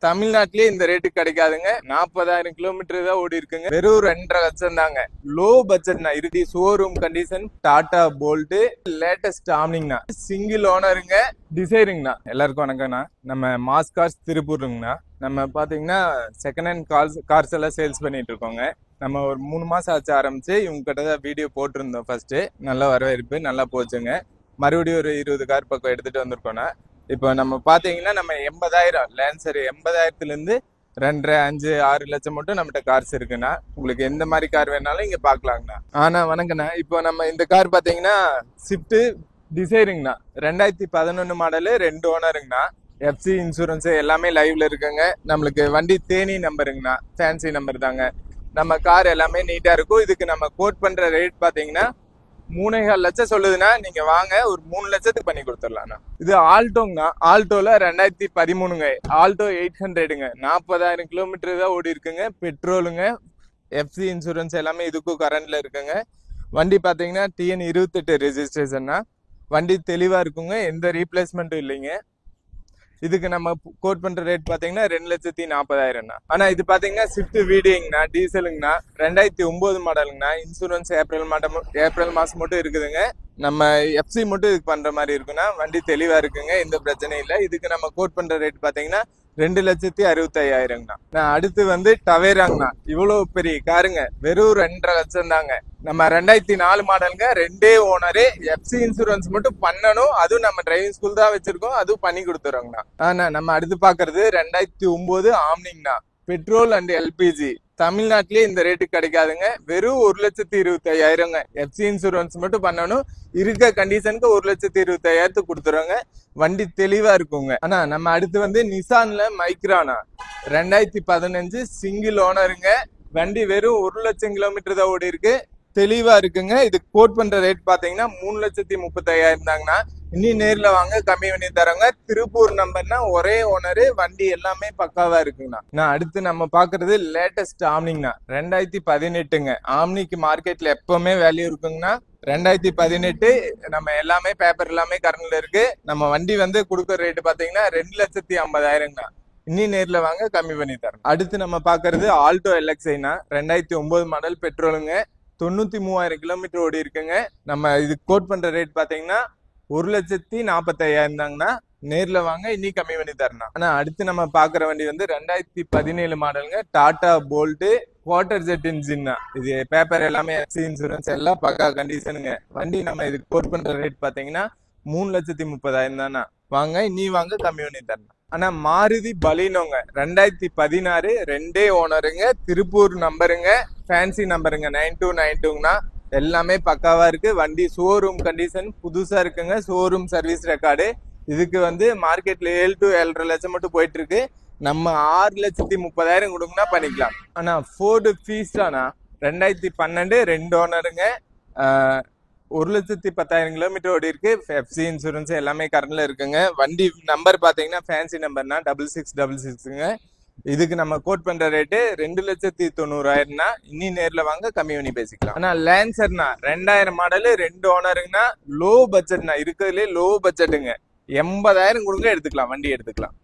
தமிழ்நாட்டிலேயே இந்த ரேட்டுக்கு கிடைக்காதுங்க. 40,000 கிலோமீட்டர் தான் ஓடி இருக்குங்க. வெறும் 2.5 லட்சம் தாங்க. லோ பட்ஜெட்னா இறுதி showroom condition Tata Bolt latest ஆம்னிங்னா சிங்கிள் ஓனருங்க. டிசைருங்கண்ணா. எல்லாருக்கும் வணக்கம்ண்ணா. நம்ம மாஸ் கார்ஸ் திருப்பூருங்கண்ணா. நம்ம பாத்தீங்கன்னா செகண்ட் ஹேண்ட் கார்ஸ் எல்லாம் சேல்ஸ் பண்ணிட்டு இருக்கோங்க. நம்ம ஒரு 3 மாசம் ஆச்சு ஆரம்பிச்சு இவங்க கிட்ட தான் வீடியோ போட்டிருந்தோம். ஃபர்ஸ்ட் நல்ல வரவேற்பு நல்லா போச்சுங்க. மறுபடியும் ஒரு 20 கார் பக்கம் எடுத்துட்டு வந்திருக்கோம்னா. இப்போ நம்ம பாத்தீங்கன்னா நம்ம 80,000 லேன்சர் 80,000 இருந்து 2.5, 5, 6 லட்சம் மட்டும் நம்மகிட்ட கார்ஸ் இருக்குண்ணா. உங்களுக்கு எந்த மாதிரி கார் வேணாலும் இங்க பாக்கலாங்கண்ணா. ஆனா வணக்கண்ணா. இப்போ நம்ம இந்த கார் பாத்தீங்கன்னா ஸ்விஃப்ட் டிசைருங்கண்ணா. 2011 மாடலு, 2 ஓனருங்கண்ணா. எஃப்சி இன்சூரன்ஸ் எல்லாமே லைவ்ல இருக்குங்க. நம்மளுக்கு வண்டி தேனி நம்பருங்கண்ணா. ஃபேன்சி நம்பர் தாங்க. நம்ம கார் எல்லாமே நீட்டா இருக்கும். இதுக்கு நம்ம கோட் பண்ற ரேட் பாத்தீங்கன்னா 3.5 லட்சம் சொல்லுதுன்னா நீங்க வாங்க ஒரு 3 லட்சத்துக்கு பண்ணி கொடுத்துடலாம்ண்ணா. இது ஆல்டோங்கண்ணா. ஆல்டோல 2013ங்க. ஆல்டோ 800ங்க. 40,000 கிலோமீட்டர் தான் ஓடி இருக்குங்க. பெட்ரோலுங்க. எஃப்சி இன்சூரன்ஸ் எல்லாமே இதுக்கும் கரண்ட்ல இருக்குங்க. வண்டி பாத்தீங்கன்னா TN 28 ரெஜிஸ்ட்ரேஷன்னா. வண்டி தெளிவா இருக்குங்க. எந்த ரீப்ளேஸ்மெண்ட்டும் இல்லைங்க. இதுக்கு நம்ம கோட் பண்ற ரேட் பாத்தீங்கன்னா 2,40,000. ஆனா இது பாத்தீங்கன்னா ஸ்விஃப்ட் வீடிங்னா டீசலுங்கண்ணா. 2009 மாடலுங்கண்ணா. இன்சூரன்ஸ் ஏப்ரல் மாசம் மட்டும் இருக்குதுங்க. நம்ம எஃப்சி மட்டும் இதுக்கு பண்ற மாதிரி இருக்குன்னா. வண்டி தெளிவா இருக்குங்க. எந்த பிரச்சனையும் இல்லை. இதுக்கு நம்ம கோட் பண்ற ரேட் பாத்தீங்கன்னா 2,65,000. அடுத்து வந்து டவேராங்கண்ணா. இவ்வளவு பெரிய காருங்க. வெறும் 2.5 லட்சம் தாங்க. நம்ம 2004 மாடலுங்க. 2 ஓனரு. எஃப்சி இன்சூரன்ஸ் மட்டும் பண்ணணும். அதுவும் நம்ம டிரைவிங் ஸ்கூல் தான் வச்சிருக்கோம். அதுவும் பண்ணி கொடுத்துறோங்கண்ணா. ஆனா நம்ம அடுத்து பாக்குறது 2009 ஆம்னிங்கண்ணா. Petrol and LPG. தமிழ்நாட்டிலேயே இந்த ரேட்டுக்கு கிடைக்காதுங்க. வெறும் 1,25,000. எஃப்சி இன்சூரன்ஸ் மட்டும் பண்ணணும். இருக்க கண்டிஷனுக்கு 1,25,000 கொடுத்துருவாங்க. வண்டி தெளிவா இருக்குங்க. ஆனா நம்ம அடுத்து வந்து நிசான்ல மைக்ரானா. 2015 சிங்கிள் ஓனருங்க. வண்டி வெறும் 1 லட்சம் கிலோமீட்டர் தான் ஓடி இருக்கு. தெளிவா இருக்குங்க. இது கோட் பண்ற ரேட் பாத்தீங்கன்னா 3,35,000 தாங்கண்ணா. இனி நேர்ல வாங்க கம்மி பண்ணி தரங்க. திருப்பூர் நம்பர்னா ஒரே ஓனரு. வண்டி எல்லாமே பக்காவா இருக்குங்கண்ணா. அடுத்து நம்ம பாக்குறது லேட்டஸ்ட் ஆம்னிங்கண்ணா. 2018ங்க. ஆம்னிக்கு மார்க்கெட்ல எப்பவுமே வேல்யூ இருக்குங்கண்ணா. 2018 நம்ம எல்லாமே பேப்பர் எல்லாமே கரண்ட்ல இருக்கு. நம்ம வண்டி வந்து கொடுக்குற ரேட் பாத்தீங்கன்னா 2,50,000. இனி நேர்ல வாங்க கம்மி பண்ணி தரோம். அடுத்து நம்ம பாக்குறது ஆல்டோ LXI 2009 மாடல் பெட்ரோலுங்க. 93,000 கிலோமீட்டர் ஓடி இருக்குங்க. நம்ம இது கோட் பண்ற ரேட் பாத்தீங்கன்னா 1,40,000 தாங்கண்ணா. நேர்ல வாங்க இனி கம்மி பண்ணி தரணும். ஆனா அடுத்து நம்ம பாக்குற வண்டி வந்து 2017 மாடலுங்க. Tata Bolt Quadrajet engine. இது பேப்பர் எல்லாமே எஃப்சி இன்சூரன்ஸ் எல்லாம் பக்கா கண்டிஷனுங்க. வண்டி நம்ம இது கோட் பண்ற ரேட் பாத்தீங்கன்னா 3,30,000 தானே. வாங்க இனி வாங்க கம்மி பண்ணி தரணும். ஆனா மாருதி பலினோங்க. 2016 2 ஓனருங்க. திருப்பூர் நம்பருங்க. ஃபேன்சி நம்பருங்க 9292ங்கண்ணா. எல்லாமே பக்காவா இருக்கு. வண்டி ஷோரூம் கண்டிஷன் புதுசா இருக்குங்க. Showroom service record. இதுக்கு வந்து மார்க்கெட்ல 7 to 7.5 லட்சம் மட்டும் போயிட்டு இருக்கு. நம்ம 6,30,000 கொடுங்கன்னா பண்ணிக்கலாம். ஆனா ஃபோர்டு ஃபீஸ்டானா 2012 2 ஓனருங்க. 1,10,000 கிலோமீட்டர் ஓடி இருக்கு. எஃப்சி இன்சூரன்ஸ் எல்லாமே கரண்ட்ல இருக்குங்க. வண்டி நம்பர் பாத்தீங்கன்னா ஃபேன்சி நம்பர்னா 6666ங்க. இதுக்கு நம்ம கோட் பண்ற ரேட்டு 2,90,000. இனி நேர்ல வாங்க கம்மி பண்ணி பேசிக்கலாம். ஆனா லேன்சர்னா 2000 மாடலு 2 ஓனருங்கண்ணா. லோ பட்ஜெட்னா இருக்கிறதுலே லோ பட்ஜெட்டுங்க. 80,000 கொடுங்க எடுத்துக்கலாம். வண்டி எடுத்துக்கலாம்.